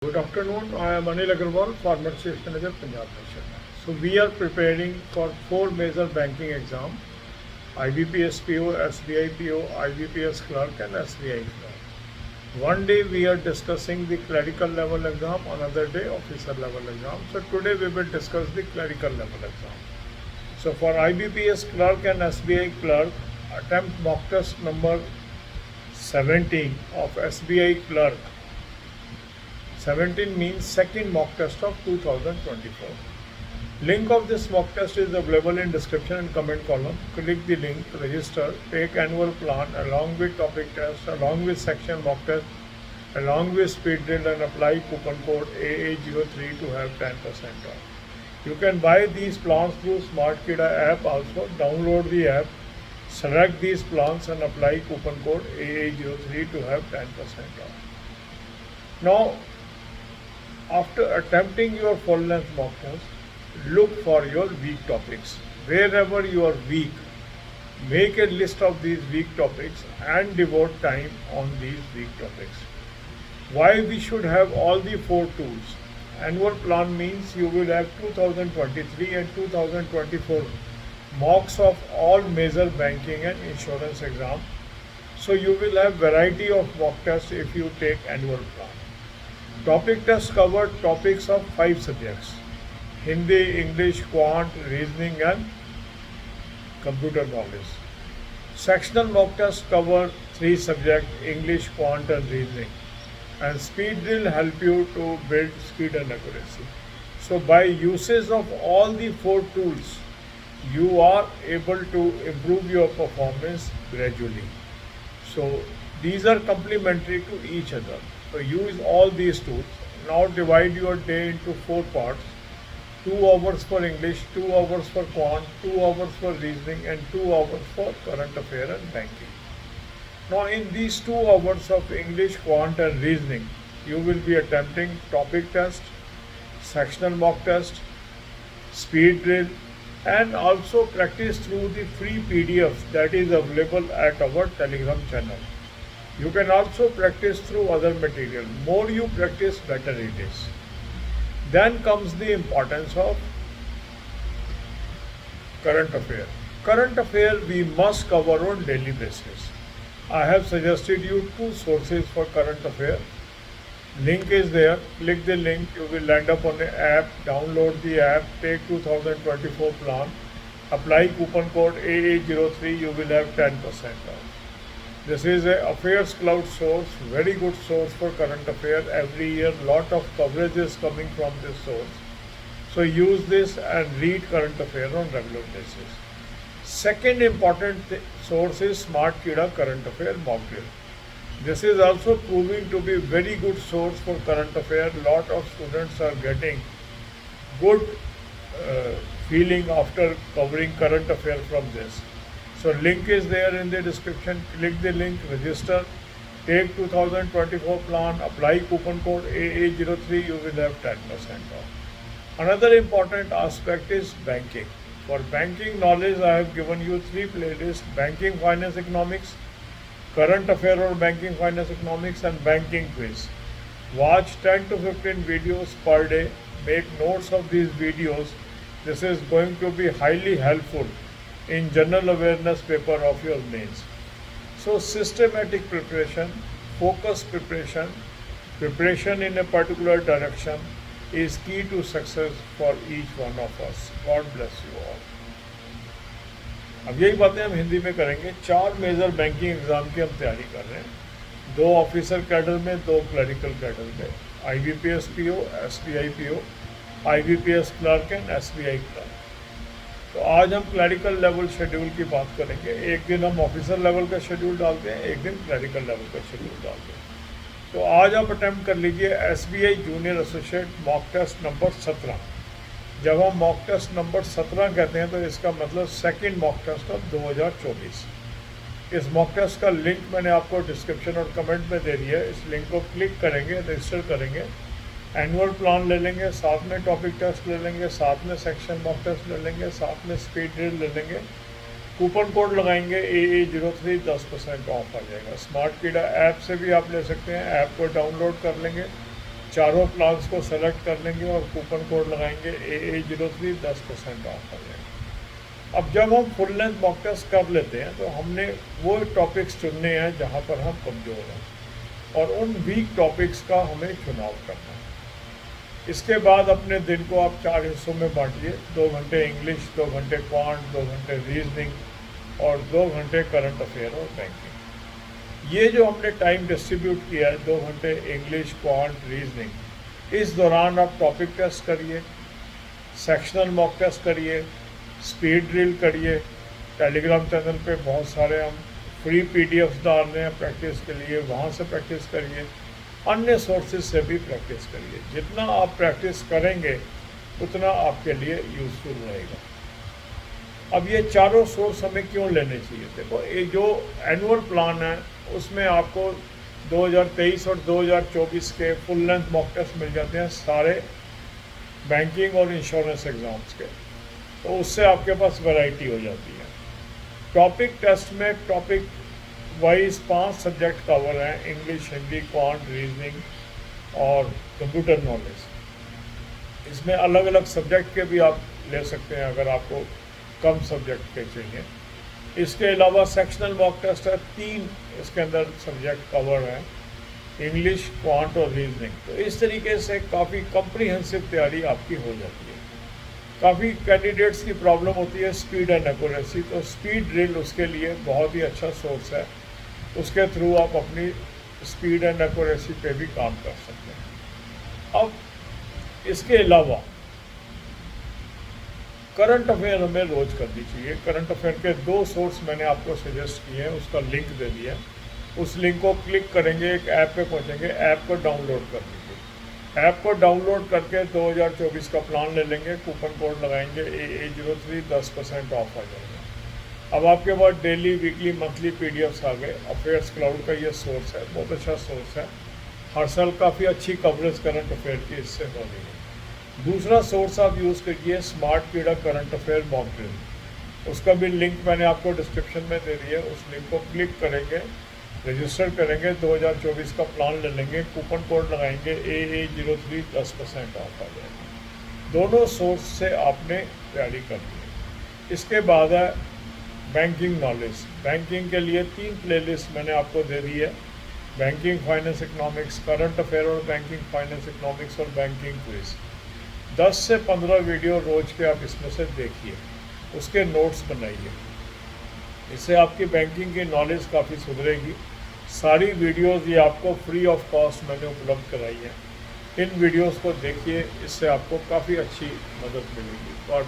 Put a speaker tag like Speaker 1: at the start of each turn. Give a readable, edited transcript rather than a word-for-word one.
Speaker 1: Good afternoon. I am Anil Agarwal, former Chief Manager, Punjab National. So we are preparing for four major banking exams: IBPS PO, SBI PO, IBPS Clerk, and SBI Clerk. One day we are discussing the clerical level exam, another day officer level exam. So today we will discuss the clerical level exam. So for IBPS Clerk and SBI Clerk, attempt mock test number 17 of SBI Clerk. 17 means second mock test of 2024. Link of this mock test is available in description and comment column. Click the link, register, take annual plan along with topic test, along with section mock test, along with speed drill, and apply coupon code AA03 to have 10% off. You can buy these plans through SmartKida app also. Download the app, select these plans and apply coupon code AA03 to have 10% off. Now, after attempting your full length mock test, look for your weak topics. Wherever you are weak, make a list of these weak topics and devote time on these weak topics. Why we should have all the four tools? Annual plan means you will have 2023 and 2024 mocks of all major banking and insurance exams. So you will have variety of mock tests if you take annual plan. Topic test covered topics of 5 subjects: Hindi, English, Quant, Reasoning, and Computer knowledge. Sectional mock test cover 3 subjects: English, Quant, and Reasoning. And speed drill help you to build speed and accuracy. So by usage of all the 4 tools, you are able to improve your performance gradually. So these are complementary to each other. So use all these tools. Now divide your day into 4 parts: 2 hours for English, 2 hours for Quant, 2 hours for Reasoning, and 2 hours for Current Affair and Banking. Now in these 2 hours of English, Quant, and Reasoning, you will be attempting topic test, sectional mock test, speed drill, and also practice through the free PDFs that is available at our Telegram channel. You can also practice through other material. More you practice, better it is. Then comes the importance of current affair. Current affair we must cover on daily basis. I have suggested you 2 sources for current affair. Link is there. Click the link. You will land up on the app. Download the app. Take 2024 plan. Apply coupon code AA03. You will have 10% off. This is a Affairs Cloud source, very good source for current affair. Every year, lot of coverage is coming from this source. So use this and read current affair on regular basis. Second important source is SmartKida current affair mock drill. This is also proving to be very good source for current affair. Lot of students are getting good feeling after covering current affair from this. So link is there in the description. Click the link, register, take 2024 plan, apply coupon code AA03, you will have 10% off. Another important aspect is banking. For banking knowledge, I have given you 3 playlists: Banking Finance Economics, Current Affair or Banking Finance Economics, and Banking Quiz. Watch 10 to 15 videos per day. Make notes of these videos. This is going to be highly helpful in general awareness paper of your mains. So systematic preparation, focused preparation, preparation in a particular direction is key to success for each one of us. God bless you all. अब यही बातें हम हिंदी में करेंगे। 4 major banking exam की हम तैयारी कर रहे हैं, 2 ऑफिसर कैडर में, 2 क्लरिकल कैडर में, IBPS PO, SBI PO, IBPS clerk and SBI clerk. तो आज हम क्लरिकल लेवल शेड्यूल की बात करेंगे। एक दिन हम ऑफिसर लेवल का शेड्यूल डालते हैं, एक दिन क्लरिकल लेवल का शेड्यूल डालते हैं। तो आज आप अटैम्प्ट कर लीजिए SBI junior associate mock test number 17। जब हम मॉक टेस्ट नंबर 17 कहते हैं तो इसका मतलब सेकंड मॉक टेस्ट ऑफ 2024। इस मॉक टेस्ट का लिंक मैंने आपको डिस्क्रिप्शन और कमेंट में दे दिया है। इस लिंक को क्लिक करेंगे, रजिस्टर करेंगे, एनुअल प्लान ले लेंगे, साथ में टॉपिक टेस्ट ले लेंगे, साथ में सेक्शन मॉक टेस्ट ले लेंगे, साथ में स्पीड ड्रिल ले लेंगे, कूपन कोड लगाएंगे AA03, 10% ऑफ आ जाएगा। स्मार्ट किडा ऐप से भी आप ले सकते हैं। ऐप को डाउनलोड कर लेंगे, चारों प्लान्स को सेलेक्ट कर लेंगे और कूपन कोड लगाएंगे AA03, 10% ऑफ आ जाएगा। अब जब हम फुल लेंथ मॉक टेस्ट कर लेते हैं तो हमने वो टॉपिक्स चुनने हैं जहाँ पर हम कमज़ोर हैं और उन वीक टॉपिक्स का हमें चुनाव करना है। इसके बाद अपने दिन को आप 4 हिस्सों में बांटिए, 2 घंटे इंग्लिश, 2 घंटे क्वांट, 2 घंटे रीजनिंग और 2 घंटे करंट अफेयर और बैंकिंग। ये जो हमने टाइम डिस्ट्रीब्यूट किया है, 2 घंटे इंग्लिश, क्वांट, रीजनिंग, इस दौरान आप टॉपिक टेस्ट करिए, सेक्शनल मॉक टेस्ट करिए, स्पीड ड्रिल करिए। टेलीग्राम चैनल पे बहुत सारे हम फ्री पीडीएफ्स डाल रहे हैं प्रैक्टिस के लिए, वहाँ से प्रैक्टिस करिए। अन्य सोर्सेज से भी प्रैक्टिस करिए। जितना आप प्रैक्टिस करेंगे उतना आपके लिए यूज़फुल रहेगा। अब ये चारों सोर्स हमें क्यों लेने चाहिए? देखो, ये जो एनुअल प्लान है उसमें आपको 2023 और 2024 के फुल लेंथ मॉक टेस्ट मिल जाते हैं सारे बैंकिंग और इंश्योरेंस एग्ज़ाम्स के, तो उससे आपके पास वैरायटी हो जाती है। टॉपिक टेस्ट में टॉपिक वाइज 5 सब्जेक्ट कवर हैं, इंग्लिश, हिंदी, क्वांट, रीजनिंग और कंप्यूटर नॉलेज। इसमें अलग अलग सब्जेक्ट के भी आप ले सकते हैं अगर आपको कम सब्जेक्ट के चाहिए। इसके अलावा सेक्शनल मॉक टेस्ट है, 3 इसके अंदर सब्जेक्ट कवर हैं, इंग्लिश, क्वांट और रीजनिंग। तो इस तरीके से काफ़ी कम्प्रीहेंसिव तैयारी आपकी हो जाती है। काफ़ी कैंडिडेट्स की प्रॉब्लम होती है स्पीड एंड एक्यूरेसी, तो स्पीड ड्रिल उसके लिए बहुत ही अच्छा सोर्स है। उसके थ्रू आप अपनी स्पीड एंड एक्यूरेसी पे भी काम कर सकते हैं। अब इसके अलावा करंट अफेयर हमें रोज़ करनी चाहिए। करंट अफेयर के 2 सोर्स मैंने आपको सजेस्ट किए हैं, उसका लिंक दे दिया। उस लिंक को क्लिक करेंगे, एक ऐप पे पहुंचेंगे, ऐप को डाउनलोड कर लीजिए। ऐप को डाउनलोड करके 2024 का प्लान ले लेंगे, कूपन कोड लगाएंगे AA03, 10% ऑफ आ जाएगा। अब आपके पास डेली, वीकली, मंथली पीडीएफ्स आ गए। अफेयर्स क्लाउड का ये सोर्स है, बहुत अच्छा सोर्स है। हर साल काफ़ी अच्छी कवरेज करंट अफेयर की इससे हो रही है। दूसरा सोर्स आप यूज़ करिए स्मार्ट कीड़ा करंट अफेयर मॉक ड्रिल। उसका भी लिंक मैंने आपको डिस्क्रिप्शन में दे दिया। उस लिंक को क्लिक करेंगे, रजिस्टर करेंगे, 2024 का प्लान ले लेंगे, कूपन कोड लगाएंगे AA03, 10% ऑफ आ जाएगा। दोनों सोर्स से आपने तैयारी करनी है। इसके बाद है बैंकिंग नॉलेज। बैंकिंग के लिए 3 प्लेलिस्ट मैंने आपको दे दी है, banking finance economics, current affair और बैंकिंग फाइनेंस इकोनॉमिक्स और बैंकिंग क्विज। 10 से 15 वीडियो रोज के आप इसमें से देखिए, उसके नोट्स बनाइए। इससे आपकी बैंकिंग की नॉलेज काफ़ी सुधरेगी। सारी वीडियोस ये आपको फ्री ऑफ कॉस्ट मैंने उपलब्ध कराई है। इन वीडियोस को देखिए, इससे आपको काफ़ी अच्छी मदद मिलेगी। और